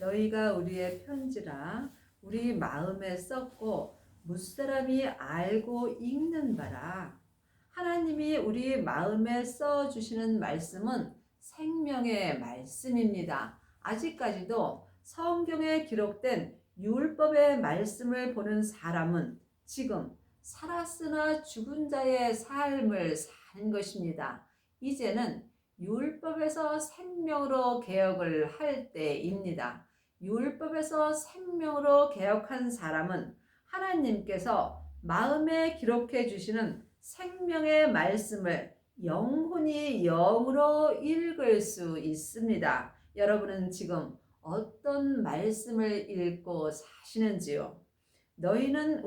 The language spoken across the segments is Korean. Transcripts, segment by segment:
너희가 우리의 편지라 우리 마음에 썼고 무사람이 알고 읽는 바라. 하나님이 우리 마음에 써주시는 말씀은 생명의 말씀입니다. 아직까지도 성경에 기록된 율법의 말씀을 보는 사람은 지금 살았으나 죽은 자의 삶을 사는 것입니다. 이제는 율법에서 생명으로 개혁을 할 때입니다. 율법에서 생명으로 개혁한 사람은 하나님께서 마음에 기록해 주시는 생명의 말씀을 영혼이 영으로 읽을 수 있습니다. 여러분은 지금 어떤 말씀을 읽고 사시는지요? 너희는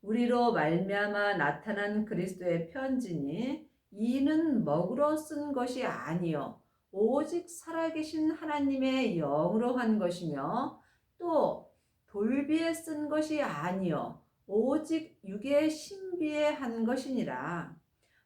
우리로 말미암아 나타난 그리스도의 편지니 이는 먹으로 쓴 것이 아니요 오직 살아계신 하나님의 영으로 한 것이며 또 돌비에 쓴 것이 아니요 오직 육의 신비에 한 것이니라.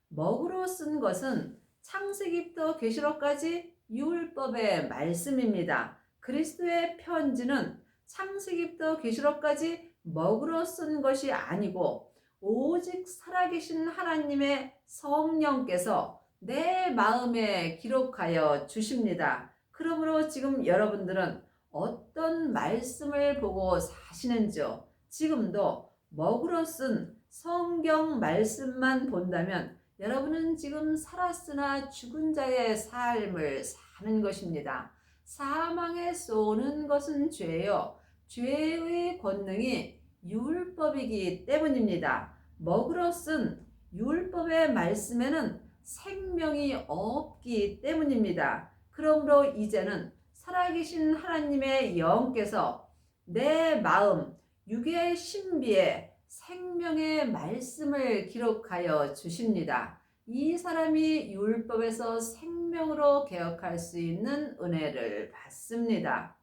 먹으로 쓴 것은 창세기부터 계시록까지 율법의 말씀입니다. 그리스도의 편지는 창세기부터 계시록까지 먹으로 쓴 것이 아니고 오직 살아계신 하나님의 성령께서 내 마음에 기록하여 주십니다. 그러므로 지금 여러분들은 어떤 말씀을 보고 사시는지요? 지금도 먹으로 쓴 성경 말씀만 본다면 여러분은 지금 살았으나 죽은 자의 삶을 사는 것입니다. 사망에 쏘는 것은 죄요. 죄의 권능이 율법이기 때문입니다. 먹으로 쓴 율법의 말씀에는 생명이 없기 때문입니다. 그러므로 이제는 살아계신 하나님의 영께서 내 마음, 육의 신비에 생명의 말씀을 기록하여 주십니다. 이 사람이 율법에서 생명으로 개혁할 수 있는 은혜를 받습니다.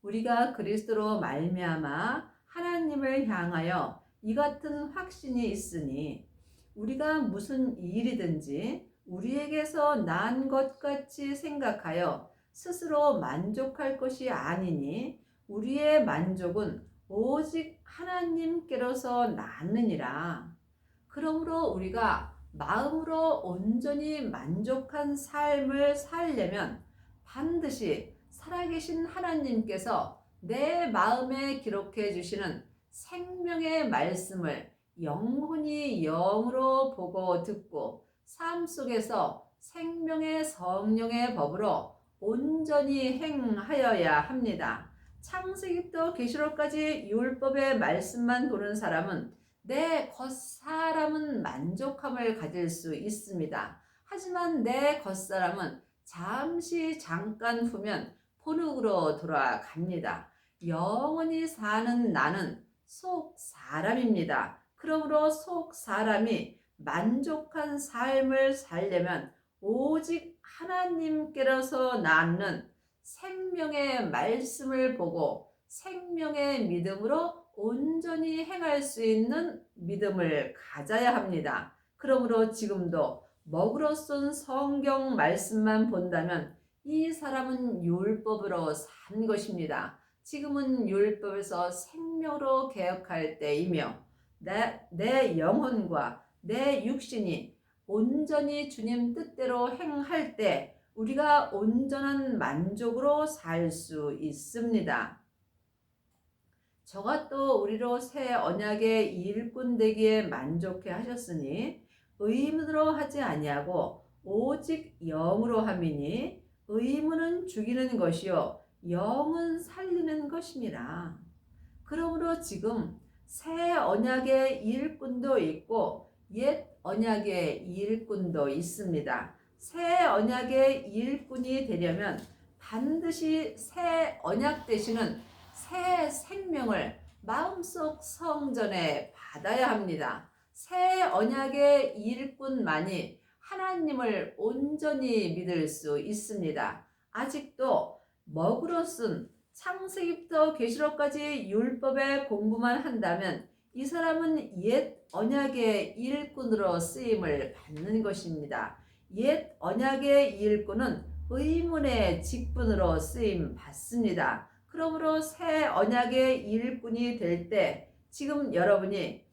우리가 그리스도로 말미암아 하나님을 향하여 이 같은 확신이 있으니 우리가 무슨 일이든지 우리에게서 난 것 같이 생각하여 스스로 만족할 것이 아니니 우리의 만족은 오직 하나님께로서 나느니라. 그러므로 우리가 마음으로 온전히 만족한 삶을 살려면 반드시 살아계신 하나님께서 내 마음에 기록해 주시는 생명의 말씀을 영혼이 영으로 보고 듣고 삶 속에서 생명의 성령의 법으로 온전히 행하여야 합니다. 창세기부터 계시록까지 율법의 말씀만 보는 사람은 내 겉사람은 만족함을 가질 수 있습니다. 하지만 내 겉사람은 잠깐 후면 본흙으로 돌아갑니다. 영원히 사는 나는 속 사람입니다. 그러므로 속 사람이 만족한 삶을 살려면 오직 하나님께로서 낳는 생명의 말씀을 보고 생명의 믿음으로 온전히 행할 수 있는 믿음을 가져야 합니다. 그러므로 지금도 먹으로 쓴 성경 말씀만 본다면 이 사람은 율법으로 산 것입니다. 지금은 율법에서 생명으로 개혁할 때이며 내 영혼과 내 육신이 온전히 주님 뜻대로 행할 때 우리가 온전한 만족으로 살 수 있습니다. 저가 또 우리로 새 언약의 일꾼 되기에 만족해 하셨으니 의문으로 하지 아니하고 오직 영으로 함이니 의문은 죽이는 것이요 영은 살리는 것이니라. 그러므로 지금 새 언약의 일꾼도 있고 옛 언약의 일꾼도 있습니다. 새 언약의 일꾼이 되려면 반드시 새 언약 되시는 새 생명을 마음속 성전에 받아야 합니다. 새 언약의 일꾼만이 하나님을 온전히 믿을 수 있습니다. 아직도 먹으로 쓴 창세기부터 계시록까지 율법의 공부만 한다면 이 사람은 옛 언약의 일꾼으로 쓰임을 받는 것입니다. 옛 언약의 일꾼은 의문의 직분으로 쓰임 받습니다. 그러므로 새 언약의 일꾼이 될 때 지금 여러분이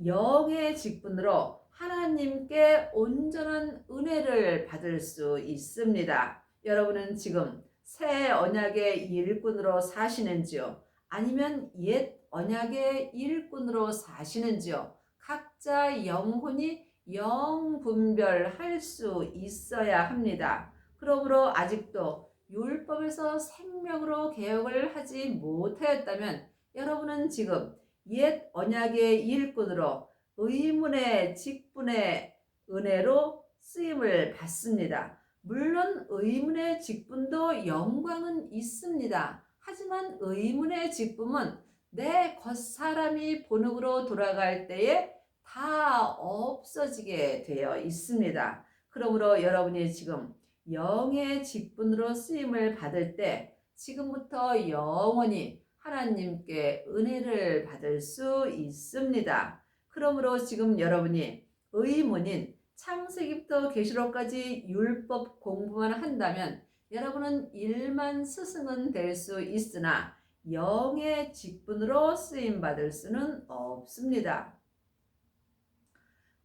영의 직분으로 하나님께 온전한 은혜를 받을 수 있습니다. 여러분은 지금 새 언약의 일꾼으로 사시는지요? 아니면 옛 언약의 일꾼으로 사시는지요? 각자 영혼이 영분별할 수 있어야 합니다. 그러므로 아직도 율법에서 생명으로 개혁을 하지 못하였다면 여러분은 지금 옛 언약의 일꾼으로 의문의 직분의 은혜로 쓰임을 받습니다. 물론 의문의 직분도 영광은 있습니다. 하지만 의문의 직분은 내 겉사람이 본흙으로 돌아갈 때에 다 없어지게 되어 있습니다. 그러므로 여러분이 지금 영의 직분으로 쓰임을 받을 때 지금부터 영원히 하나님께 은혜를 받을 수 있습니다. 그러므로 지금 여러분이 의문인 창세기부터 계시록까지 율법 공부만 한다면 여러분은 일만 스승은 될 수 있으나 영의 직분으로 쓰임 받을 수는 없습니다.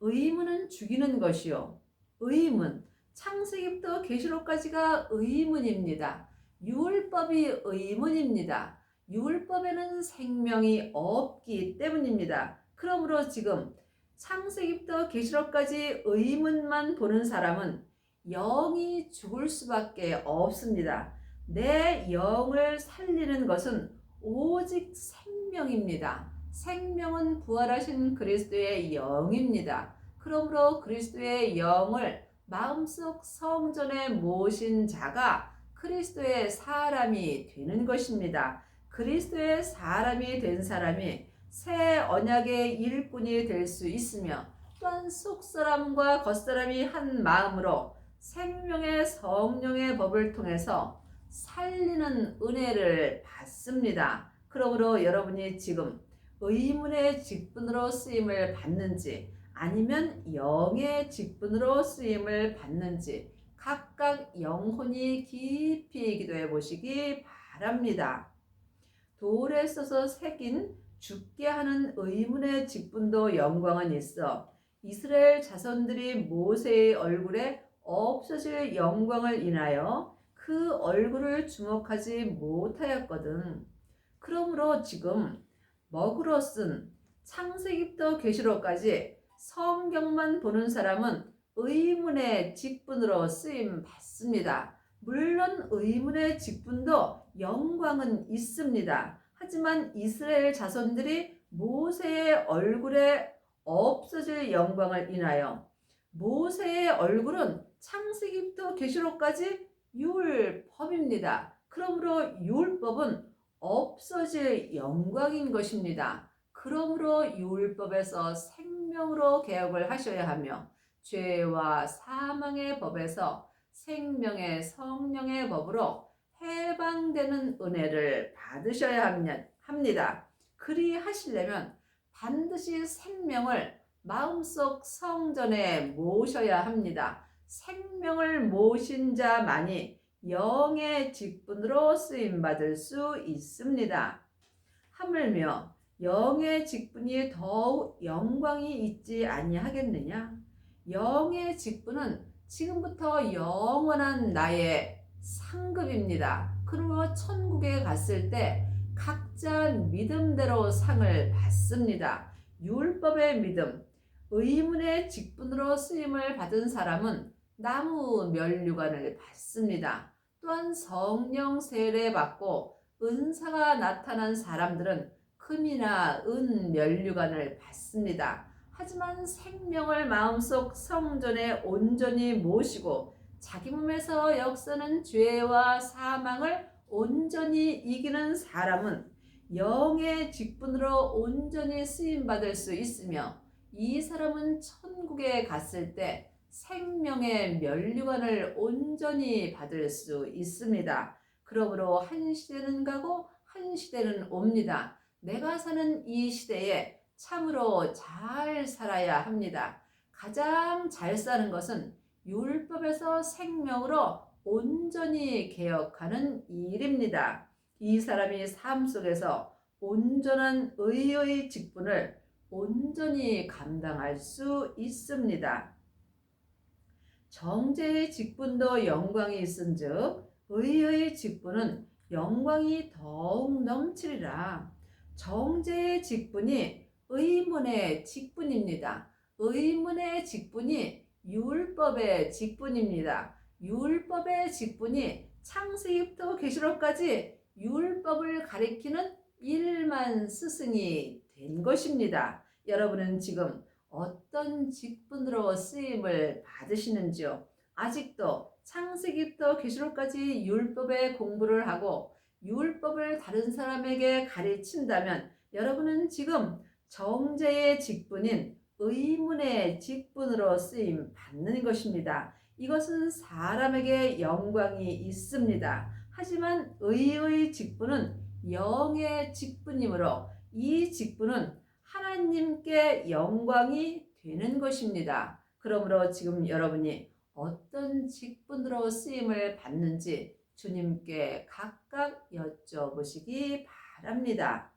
의문은 죽이는 것이요. 의문, 창세기부터 계시록까지가 의문입니다. 율법이 의문입니다. 율법에는 생명이 없기 때문입니다. 그러므로 지금 창세기부터 계시록까지 의문만 보는 사람은 영이 죽을 수밖에 없습니다. 내 영을 살리는 것은 오직 생명입니다. 생명은 부활하신 그리스도의 영입니다. 그러므로 그리스도의 영을 마음속 성전에 모신 자가 그리스도의 사람이 되는 것입니다. 그리스도의 사람이 된 사람이 새 언약의 일꾼이 될 수 있으며 또한 속사람과 겉사람이 한 마음으로 생명의 성령의 법을 통해서 살리는 은혜를 받습니다. 그러므로 여러분이 지금 의문의 직분으로 쓰임을 받는지 아니면 영의 직분으로 쓰임을 받는지 각각 영혼이 깊이 기도해 보시기 바랍니다. 돌에 써서 새긴 죽게 하는 의문의 직분도 영광은 있어 이스라엘 자손들이 모세의 얼굴에 없어질 영광을 인하여 그 얼굴을 주목하지 못하였거든. 그러므로 지금 먹으로 쓴 창세기부터 계시록까지 성경만 보는 사람은 의문의 직분으로 쓰임 받습니다. 물론 의문의 직분도 영광은 있습니다. 하지만 이스라엘 자손들이 모세의 얼굴에 없어질 영광을 인하여 모세의 얼굴은 창세기부터 계시록까지 율법입니다. 그러므로 율법은 없어질 영광인 것입니다. 그러므로 율법에서 생명으로 개혁을 하셔야 하며 죄와 사망의 법에서 생명의 성령의 법으로 해방되는 은혜를 받으셔야 합니다. 그리 하시려면 반드시 생명을 마음속 성전에 모셔야 합니다. 생명을 모신 자만이 영의 직분으로 쓰임받을 수 있습니다. 하물며 영의 직분이 더욱 영광이 있지 아니하겠느냐? 영의 직분은 지금부터 영원한 나의 상급입니다. 그러므로 천국에 갔을 때 각자 믿음대로 상을 받습니다. 율법의 믿음, 의문의 직분으로 쓰임을 받은 사람은 나무 면류관을 받습니다. 또한 성령 세례 받고 은사가 나타난 사람들은 금이나 은 면류관을 받습니다. 하지만 생명을 마음속 성전에 온전히 모시고 자기 몸에서 역사는 죄와 사망을 온전히 이기는 사람은 영의 직분으로 온전히 쓰임받을 수 있으며 이 사람은 천국에 갔을 때 생명의 면류관을 온전히 받을 수 있습니다. 그러므로 한 시대는 가고 한 시대는 옵니다. 내가 사는 이 시대에 참으로 잘 살아야 합니다. 가장 잘 사는 것은 율법에서 생명으로 온전히 개혁하는 일입니다. 이 사람이 삶 속에서 온전한 의의 직분을 온전히 감당할 수 있습니다. 정죄의 직분도 영광이 있은즉 의의 직분은 영광이 더욱 넘치리라. 정죄의 직분이 의문의 직분입니다. 의문의 직분이 율법의 직분입니다. 율법의 직분이 창세기부터 계시록까지 율법을 가리키는 일만 스승이 된 것입니다. 여러분은 지금 어떤 직분으로 쓰임을 받으시는지요? 아직도 창세기부터 계시록까지 율법의 공부를 하고 율법을 다른 사람에게 가르친다면 여러분은 지금 정죄의 직분인 의문의 직분으로 쓰임 받는 것입니다. 이것은 사람에게 영광이 있습니다. 하지만 의의 직분은 영의 직분이므로 이 직분은 하나님께 영광이 되는 것입니다. 그러므로 지금 여러분이 어떤 직분으로 쓰임을 받는지 주님께 각각 여쭤보시기 바랍니다.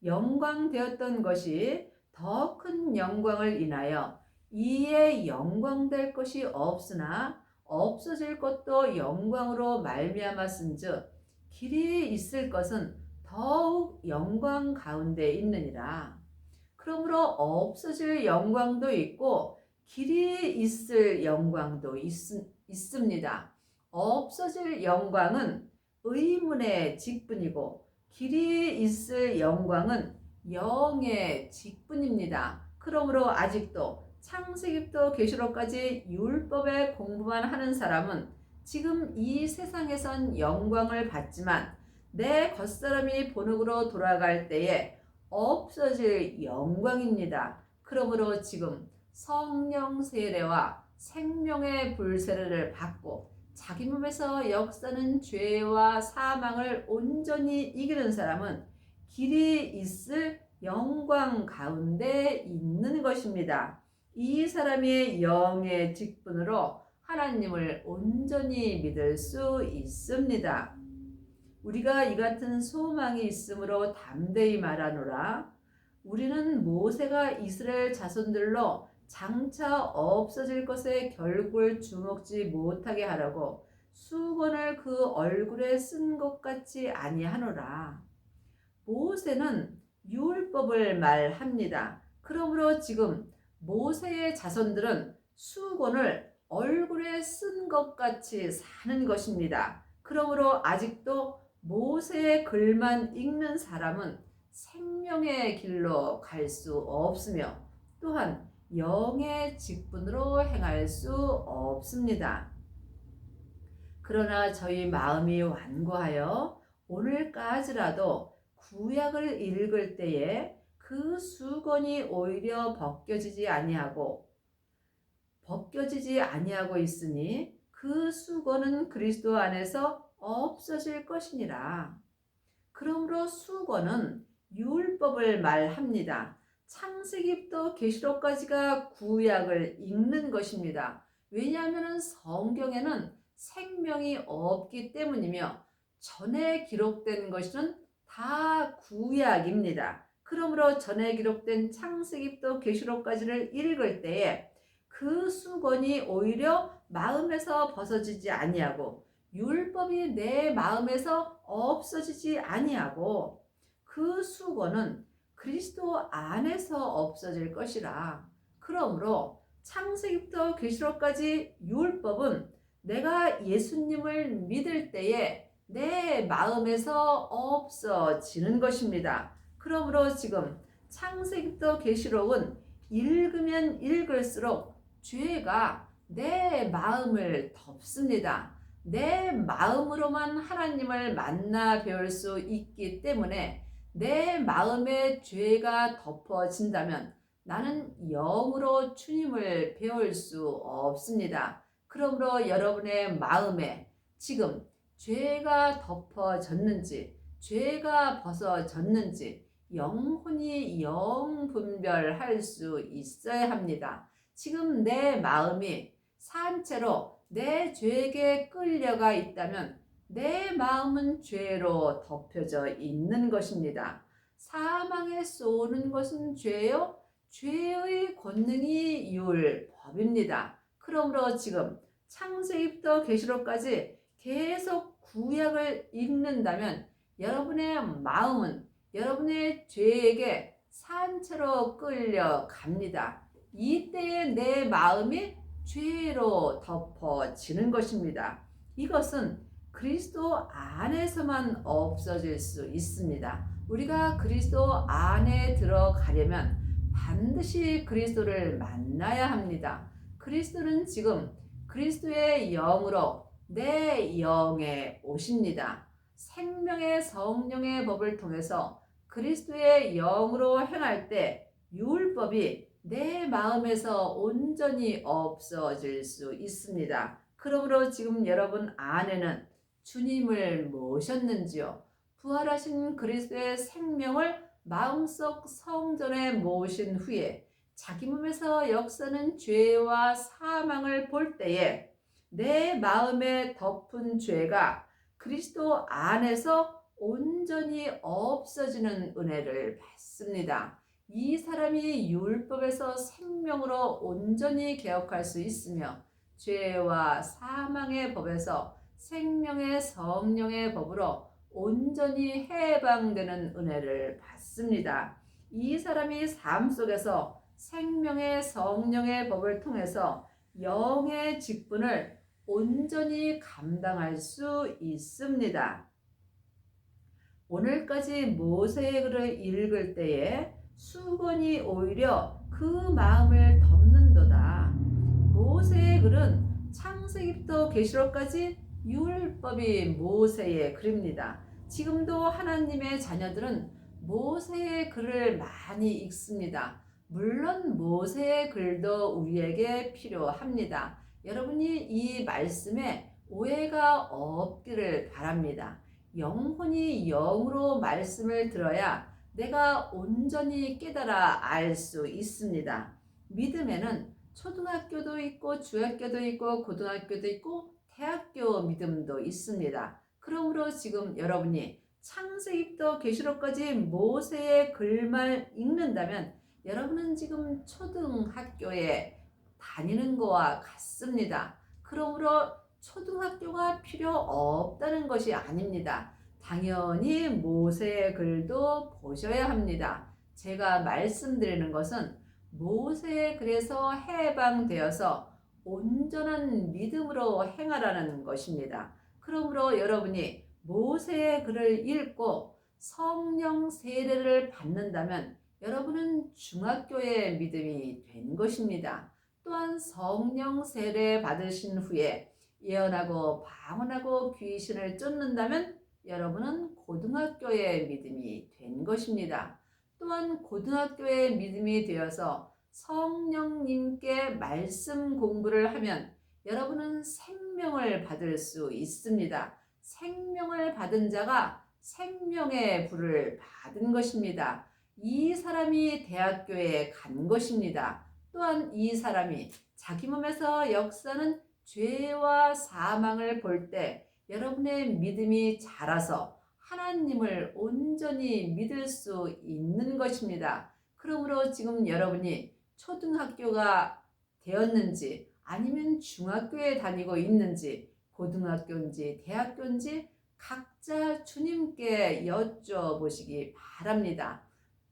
영광되었던 것이 더 큰 영광을 인하여 이에 영광될 것이 없으나 없어질 것도 영광으로 말미암았은즉 길이 있을 것은 더욱 영광 가운데 있느니라. 그러므로 없어질 영광도 있고 길이 있을 영광도 있습니다. 없어질 영광은 의문의 직분이고 길이 있을 영광은 영의 직분입니다. 그러므로 아직도 창세기부터 계시록까지 율법의 공부만 하는 사람은 지금 이 세상에선 영광을 받지만 내 겉사람이 본흙으로 돌아갈 때에 없어질 영광입니다. 그러므로 지금 성령 세례와 생명의 불세례를 받고 자기 몸에서 역사는 죄와 사망을 온전히 이기는 사람은 길이 있을 영광 가운데 있는 것입니다. 이 사람의 영의 직분으로 하나님을 온전히 믿을 수 있습니다. 우리가 이 같은 소망이 있으므로 담대히 말하노라. 우리는 모세가 이스라엘 자손들로 장차 없어질 것에 결국을 주먹지 못하게 하라고 수건을 그 얼굴에 쓴 것 같이 아니하노라. 모세는 율법을 말합니다. 그러므로 지금 모세의 자손들은 수건을 얼굴에 쓴 것 같이 사는 것입니다. 그러므로 아직도 모세의 글만 읽는 사람은 생명의 길로 갈 수 없으며 또한 영의 직분으로 행할 수 없습니다. 그러나 저희 마음이 완고하여 오늘까지라도 구약을 읽을 때에 그 수건이 오히려 벗겨지지 아니하고 있으니 그 수건은 그리스도 안에서 없어질 것이니라. 그러므로 수건은 율법을 말합니다. 창세기부터 계시록까지가 구약을 읽는 것입니다. 왜냐하면 성경에는 생명이 없기 때문이며 전에 기록된 것은 다 구약입니다. 그러므로 전에 기록된 창세기부터 계시록까지를 읽을 때에 그 수건이 오히려 마음에서 벗어지지 아니하고 율법이 내 마음에서 없어지지 아니하고 그 수건은 그리스도 안에서 없어질 것이라. 그러므로 창세기부터 계시록까지 율법은 내가 예수님을 믿을 때에 내 마음에서 없어지는 것입니다. 그러므로 지금 창세기부터 계시록은 읽으면 읽을수록 죄가 내 마음을 덮습니다. 내 마음으로만 하나님을 만나 배울 수 있기 때문에 내 마음에 죄가 덮어진다면 나는 영으로 주님을 배울 수 없습니다. 그러므로 여러분의 마음에 지금 죄가 덮어졌는지 죄가 벗어졌는지 영혼이 영분별할 수 있어야 합니다. 지금 내 마음이 산채로 내 죄에게 끌려가 있다면 내 마음은 죄로 덮여져 있는 것입니다. 사망에 쏘는 것은 죄요. 죄의 권능이 율법입니다. 그러므로 지금 창세기부터 계시록까지 계속 구약을 읽는다면 여러분의 마음은 여러분의 죄에게 산채로 끌려갑니다. 이때에 내 마음이 죄로 덮어지는 것입니다. 이것은 그리스도 안에서만 없어질 수 있습니다. 우리가 그리스도 안에 들어가려면 반드시 그리스도를 만나야 합니다. 그리스도는 지금 그리스도의 영으로 내 영에 오십니다. 생명의 성령의 법을 통해서 그리스도의 영으로 행할 때 율법이 내 마음에서 온전히 없어질 수 있습니다. 그러므로 지금 여러분 안에는 주님을 모셨는지요? 부활하신 그리스도의 생명을 마음속 성전에 모신 후에 자기 몸에서 역사는 죄와 사망을 볼 때에 내 마음에 덮은 죄가 그리스도 안에서 온전히 없어지는 은혜를 받습니다. 이 사람이 율법에서 생명으로 온전히 개혁할 수 있으며 죄와 사망의 법에서 생명의 성령의 법으로 온전히 해방되는 은혜를 받습니다. 이 사람이 삶 속에서 생명의 성령의 법을 통해서 영의 직분을 온전히 감당할 수 있습니다. 오늘까지 모세의 글을 읽을 때에 수건이 오히려 그 마음을 덮는도다. 모세의 글은 창세기부터 계시록까지 율법이 모세의 글입니다. 지금도 하나님의 자녀들은 모세의 글을 많이 읽습니다. 물론 모세의 글도 우리에게 필요합니다. 여러분이 이 말씀에 오해가 없기를 바랍니다. 영혼이 영으로 말씀을 들어야 내가 온전히 깨달아 알 수 있습니다. 믿음에는 초등학교도 있고 중학교도 있고 고등학교도 있고 대학교 믿음도 있습니다. 그러므로 지금 여러분이 창세기부터 계시록까지 모세의 글만 읽는다면 여러분은 지금 초등학교에 다니는 것과 같습니다. 그러므로 초등학교가 필요 없다는 것이 아닙니다. 당연히 모세의 글도 보셔야 합니다. 제가 말씀드리는 것은 모세의 글에서 해방되어서 온전한 믿음으로 행하라는 것입니다. 그러므로 여러분이 모세의 글을 읽고 성령 세례를 받는다면 여러분은 중학교의 믿음이 된 것입니다. 또한 성령 세례 받으신 후에 예언하고 방언하고 귀신을 쫓는다면 여러분은 고등학교의 믿음이 된 것입니다. 또한 고등학교의 믿음이 되어서 성령님께 말씀 공부를 하면 여러분은 생명을 받을 수 있습니다. 생명을 받은 자가 생명의 불을 받은 것입니다. 이 사람이 대학교에 간 것입니다. 또한 이 사람이 자기 몸에서 역사는 죄와 사망을 볼 때 여러분의 믿음이 자라서 하나님을 온전히 믿을 수 있는 것입니다. 그러므로 지금 여러분이 초등학교가 되었는지 아니면 중학교에 다니고 있는지 고등학교인지 대학교인지 각자 주님께 여쭤보시기 바랍니다.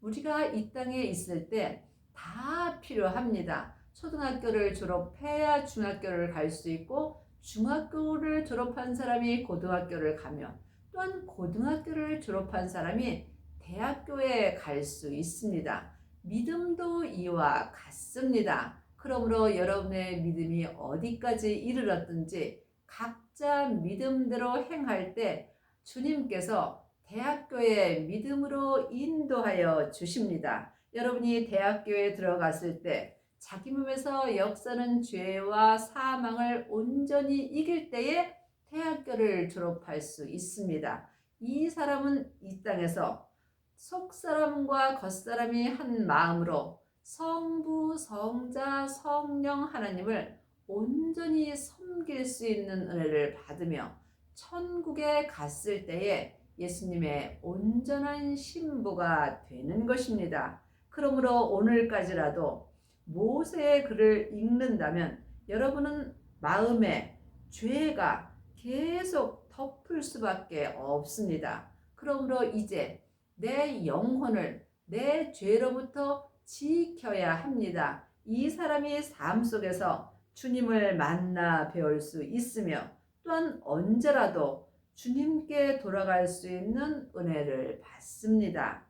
우리가 이 땅에 있을 때 다 필요합니다. 초등학교를 졸업해야 중학교를 갈 수 있고 중학교를 졸업한 사람이 고등학교를 가며 또한 고등학교를 졸업한 사람이 대학교에 갈 수 있습니다. 믿음도 이와 같습니다. 그러므로 여러분의 믿음이 어디까지 이르렀든지 각자 믿음대로 행할 때 주님께서 대학교에 믿음으로 인도하여 주십니다. 여러분이 대학교에 들어갔을 때 자기 몸에서 역사는 죄와 사망을 온전히 이길 때에 대학교를 졸업할 수 있습니다. 이 사람은 이 땅에서 속사람과 겉사람이 한 마음으로 성부, 성자, 성령 하나님을 온전히 섬길 수 있는 은혜를 받으며 천국에 갔을 때에 예수님의 온전한 신부가 되는 것입니다. 그러므로 오늘까지라도 모세의 글을 읽는다면 여러분은 마음에 죄가 계속 덮을 수밖에 없습니다. 그러므로 이제 내 영혼을 내 죄로부터 지켜야 합니다. 이 사람이 삶 속에서 주님을 만나 배울 수 있으며 또한 언제라도 주님께 돌아갈 수 있는 은혜를 받습니다.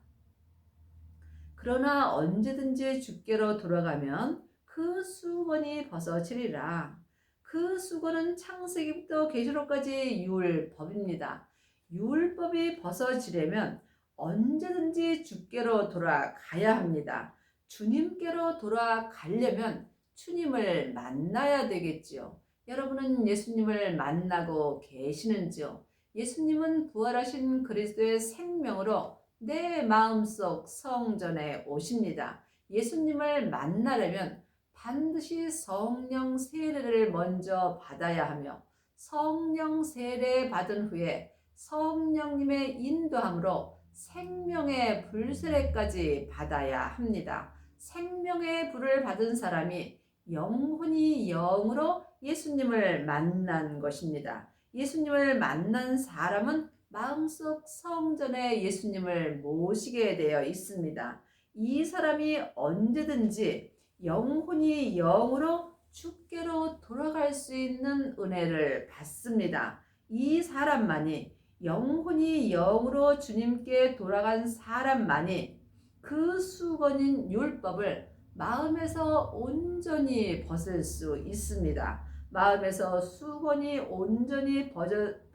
그러나 언제든지 주께로 돌아가면 그 수건이 벗어지리라. 그 수건은 창세기부터 계시록까지 율법입니다. 율법이 벗어지려면 언제든지 주께로 돌아가야 합니다. 주님께로 돌아가려면 주님을 만나야 되겠지요. 여러분은 예수님을 만나고 계시는지요? 예수님은 부활하신 그리스도의 생명으로 내 마음속 성전에 오십니다. 예수님을 만나려면 반드시 성령 세례를 먼저 받아야 하며 성령 세례 받은 후에 성령님의 인도함으로 생명의 불 세례까지 받아야 합니다. 생명의 불을 받은 사람이 영혼이 영으로 예수님을 만난 것입니다. 예수님을 만난 사람은 마음속 성전에 예수님을 모시게 되어 있습니다. 이 사람이 언제든지 영혼이 영으로 주께로 돌아갈 수 있는 은혜를 받습니다. 이 사람만이 영혼이 영으로 주님께 돌아간 사람만이 그 수건인 율법을 마음에서 온전히 벗을 수 있습니다. 마음에서 수건이 온전히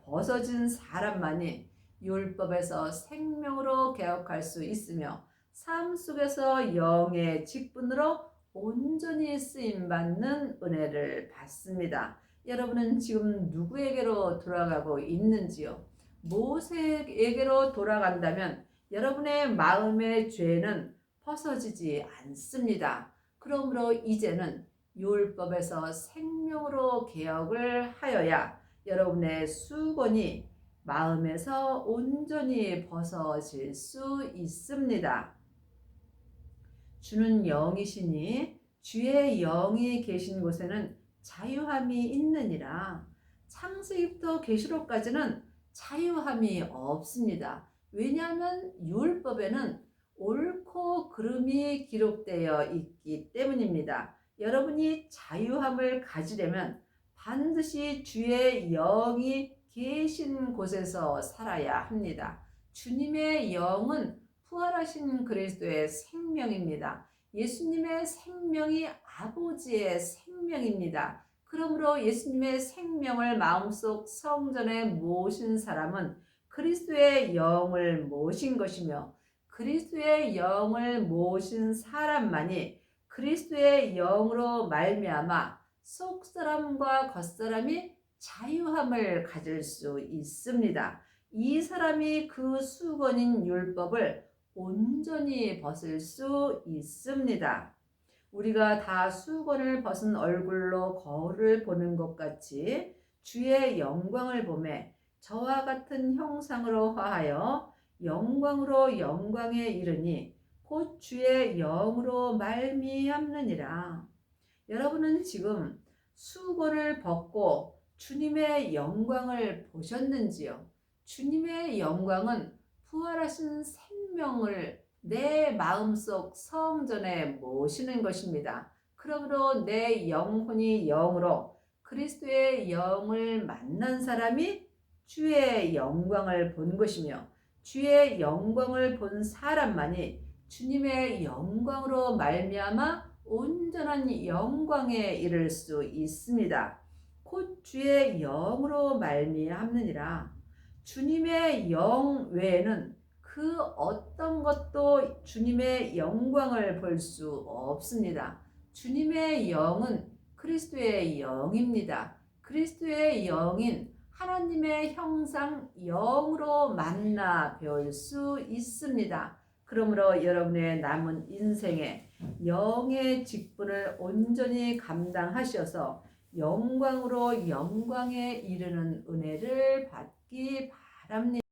벗어진 사람만이 율법에서 생명으로 개혁할 수 있으며 삶 속에서 영의 직분으로 온전히 쓰임받는 은혜를 받습니다. 여러분은 지금 누구에게로 돌아가고 있는지요? 모세에게로 돌아간다면 여러분의 마음의 죄는 벗어지지 않습니다. 그러므로 이제는 율법에서 생명으로 개혁을 하여야 여러분의 수건이 마음에서 온전히 벗어질 수 있습니다. 주는 영이시니 주의 영이 계신 곳에는 자유함이 있느니라. 창세기부터 계시록까지는 자유함이 없습니다. 왜냐하면 율법에는 옳고 그름이 기록되어 있기 때문입니다. 여러분이 자유함을 가지려면 반드시 주의 영이 계신 곳에서 살아야 합니다. 주님의 영은 부활하신 그리스도의 생명입니다. 예수님의 생명이 아버지의 생명입니다. 그러므로 예수님의 생명을 마음속 성전에 모신 사람은 그리스도의 영을 모신 것이며 그리스도의 영을 모신 사람만이 그리스도의 영으로 말미암아 속사람과 겉사람이 자유함을 가질 수 있습니다. 이 사람이 그 수건인 율법을 온전히 벗을 수 있습니다. 우리가 다 수건을 벗은 얼굴로 거울을 보는 것 같이 주의 영광을 보매 저와 같은 형상으로 화하여 영광으로 영광에 이르니 곧 주의 영으로 말미암느니라. 여러분은 지금 수건을 벗고 주님의 영광을 보셨는지요? 주님의 영광은 부활하신 생명을 내 마음속 성전에 모시는 것입니다. 그러므로 내 영혼이 영으로 그리스도의 영을 만난 사람이 주의 영광을 본 것이며 주의 영광을 본 사람만이 주님의 영광으로 말미암아 온전한 영광에 이를 수 있습니다. 곧 주의 영으로 말미암느니라. 주님의 영 외에는 그 어떤 것도 주님의 영광을 볼 수 없습니다. 주님의 영은 그리스도의 영입니다. 그리스도의 영인 하나님의 형상 영으로 만나 배울 수 있습니다. 그러므로 여러분의 남은 인생에 영의 직분을 온전히 감당하셔서 영광으로 영광에 이르는 은혜를 받기 바랍니다.